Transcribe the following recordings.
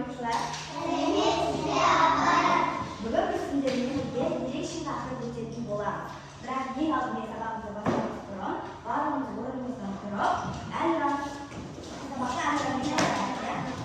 оқушылар? Бүгін біз сіздермен бірге ерекше тақырып өтетін боламыз. Бірақ ең алдымен сабағымызды бастамас бұрын барлығымыз орнымыздан тұрып, сабаққа әнұранмен айтайық.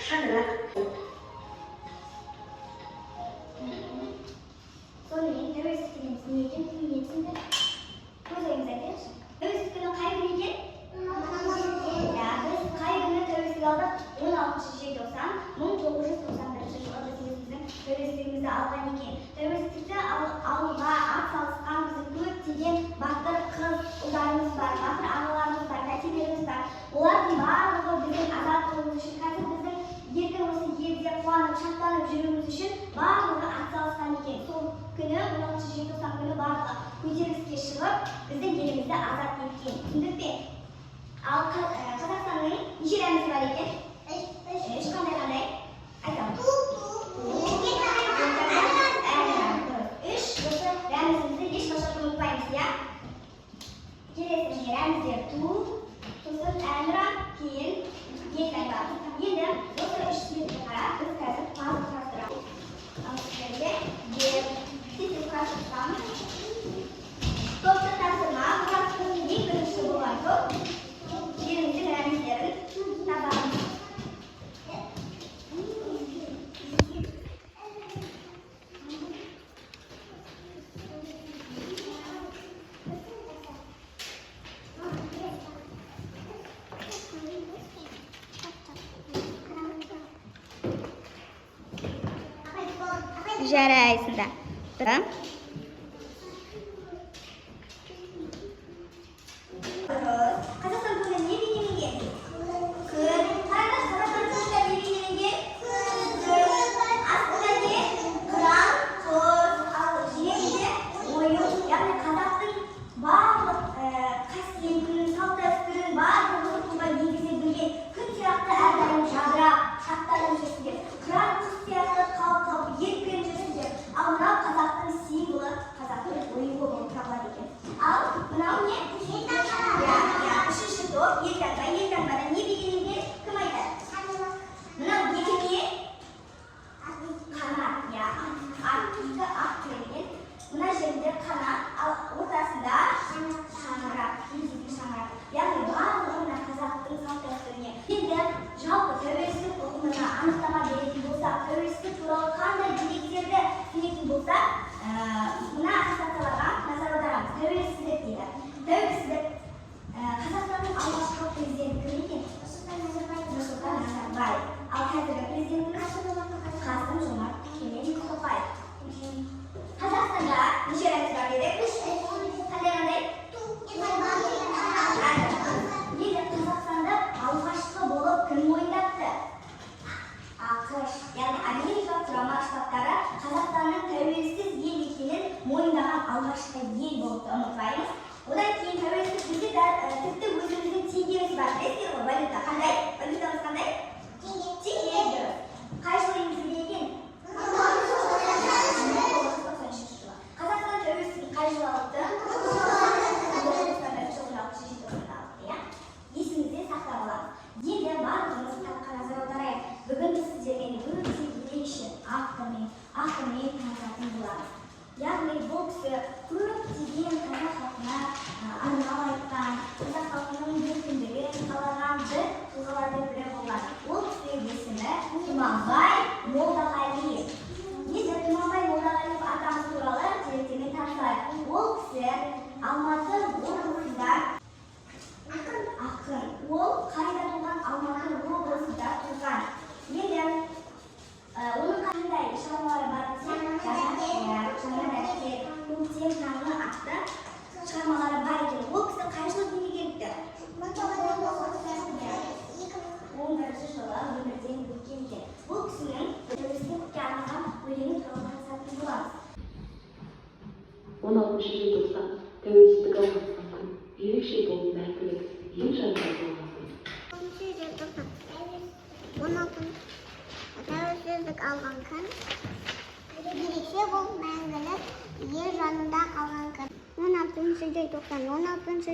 шаңырақ. Сонымен тәуелсіздік күніміз не екен, кім не түсінді? Көз ойыңыз айтайықшы. Тәуелсіздік күні қай күн екен? Біз қай күні тәуелсіздік алдық? 16 желтоқсан 1991 жылы біз өзіміздің тәуелсіздігімізді алған екен. Тәуелсіздікті алуға атсалысқан біздің көптеген батыр қыз ұлдарымыз бар, батыр ағаларымыз бар, тәтелеріміз бар. Олардың барлығы біздің азат болуымыз үшін, қазір біздің ертең осы елде қуанып, шаттанып жүруіміз үшін барлығы атсалысқан екен. Сол күні 16 желтоқсан күні барлығы көтеріліске шығып, біздің елімізді азат еткен. Түсіндік пе? Ал Қазақстанның неше рәмізі бар екен? Қандай? Айтамын. Үш. Осы рәмізімізді ешқашан ұмытпаймыз, иә? Келесі рәміздер ту, сосын әнұран, кейін етәңбақ. Енді осы үш суретке қарап, біз қазір барлық құрастырамыз. Сіздерге сіздер құрастырсамыз. Топты тапсырма, құрастырудың ең бірінші болған топ. Жеріміздің рәміздерін табамыз. Жарайсыңдар. Қазақстан туы не бейнеленген? Күн. Қараңыз, Қазақстан туында не бейнеленген? Күн. Астында не? Қыран, құс, ал жерінде ойын. Яғни қазақтың барлық қасиетін, салт-дәстүрін барлығын туға негізе білген. Күн сияқты әрдайым жадырап, шаттанып жүрсіңдер. Қыран, құс сияқты қалқып, еркін жүрсіңдер. Ал мынау қазақтың символы, қазақтың ойығы болып табылады екен. Ал мынау не? Үшінші топ, елтаңба. Елтаңбада не бейнеленген? Кім айтады? Мынау екі не? Қанат. Екі ат тірелген. Мына жерінде қанат, ал ортасында шаңырақ. Яғни барлығы мына қазақтың салт-дәстүріне. Енді жалпы тәуелсіздік ұғымына анықтама беретін болсақ, тәуелсіздік туралы қандай деректерді білетін болсақ, мына ассоциацияларға назар аударамыз. Тәуелсіздік дейді. Тәуелсіздік Қазақстанның алғашқы президенті кім екен? Нұрсұлтан Назарбаев. Ал қазіргі президентіміз Қасым-Жомарт Кемелов. Қазақстанда неше рәміз бар дедік? Қандай? Енді Қазақстанды алғашқы болып кім мойындатты? ақш, яғни Америка құрама штаттары Қазақстанның тәуелсіз ел екенін мойындаған алғашқы ел болып ұмытпаймыз. Одан кейін тәуелсіз бізде тіпті өзіміздің теңгеміз бар. Білесіздер ғой, валюта қандай? Валютамыз қандай? Теңге. Қай жылы енгізілген екен? 1993 жылы. Қазақстан тәуелсіздігін қай жылы алды? 1991 жылы алды, иә? Есімізде сақтап аламыз. Енді барлығымыз таққа назар аударайық. Бүгін біз сіздермен өте ерекше автормен танысатын боламыз. Яғни бұл кісі көптеген қазақ халқына арнап айтқан, қазақ халқының еркіндігін қалаған бір тұлғалардың бірі болған. Ол кісі есімі Тұманбай Молдағалиев. Енді Тұманбай Молдағалиев атамыз туралы деректермен танысайық. Ол кісі Алматы облысында ақын. Ол қайда туған? Алматы облысында туған. Енді оның қандай шығармалары бар десек, жаңа дәптер, көктем таңы атты шығармалары бар екен. Ол кісі қай жылы дүниеге келіпті? 1911 жылы өмірден өткен екен. Бұл кісінің тәуелсіздікке арналған өлеңі туралы танысатын боламыз. 16 желтоқсан тәуелсіздік алған күн ерекше болып мәңгілік ел жанында болған күн. 16 тәуелсіздік алған күн ерекше болып мәңгілік ел жанында қалған күн. 16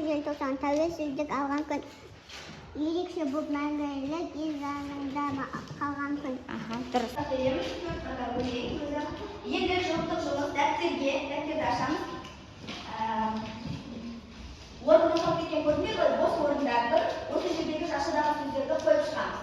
желтоқсан тәуелсіздік алған күн ерекше болып мәңгілік ел жанында қалған күн. Дұрыс. Енді жылдық жұмыс дәптерді ашамыз. Орында салып кеткен көрінбей ғой, бос орындар тұр. Осы жердегі шашыдағы сөздерді қойып шығамыз.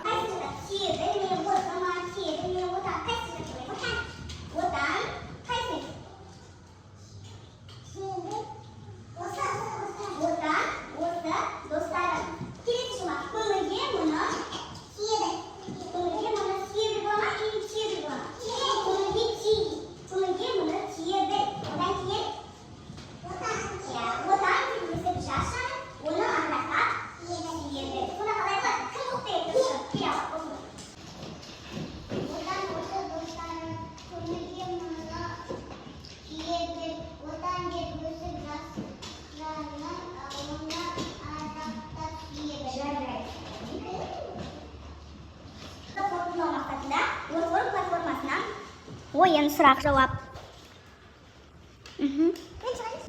ойын, сұрақ жауап.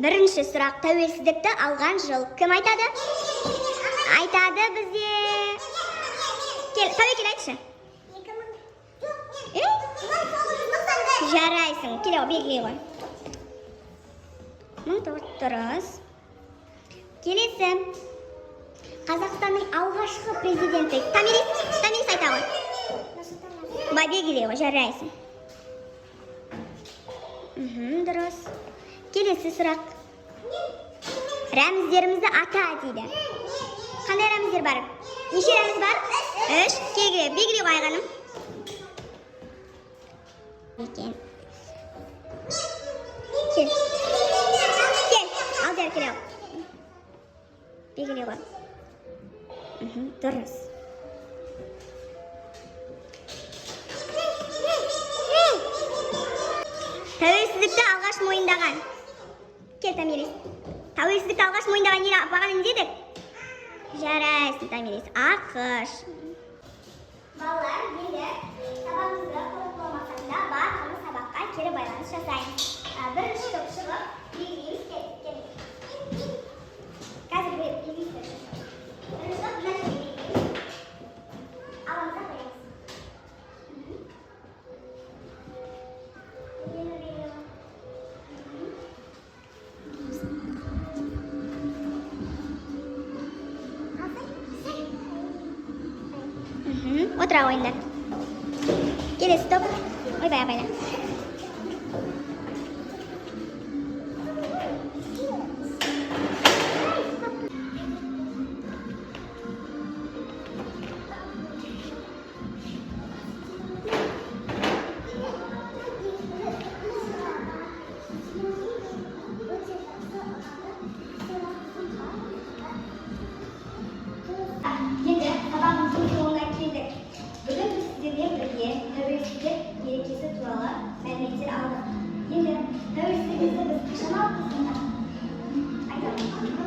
Бірінші сұрақ, тәуелсіздікті алған жыл. Кім айтады? Айтады бізде. Тәуекел айтшы. Жарайсың. Келе белгілей ғой. 1900. Келесі. Қазақстанның алғашқы президенті. Тамирис айта ғой. Белгілей ғой, жарайсың. Дұрыс. Келесі сұрақ. Рәміздерімізді ата дейді. Қандай рәміздер бар? Неше рәміз бар? 3. Белгілей ғой айғаным. Кел. Алдияр келе ал. Белгілей ғой. Дұрыс. Тәуелсіздікті алғаш мойындаған. Кел, Тамирис. Тәуелсіздікті алғаш мойындаған ел бағаны не дедік? Жарайсың, Тамирис. Ақш. Балалар, енді сабағымызды қорытындылау мақсатында барлығымыз сабаққа кері байланыс жасаймыз. Бірінші топ шығып, белгілейміз. Кел. Қазір белгілейміз. Бірінші топ мына жерге белгілейміз. Аламызда қоямыз. Отыра ойындар. Келесі топ. Ойбай абайлар. Енді сабағымыздың соңына келдік. Бүгін біз сіздермен бірге тәуелсіздік мерекесі туралы мәліметтер алдық. Енді тәуелсіздігімізді біз қашан алдық? Айтамын.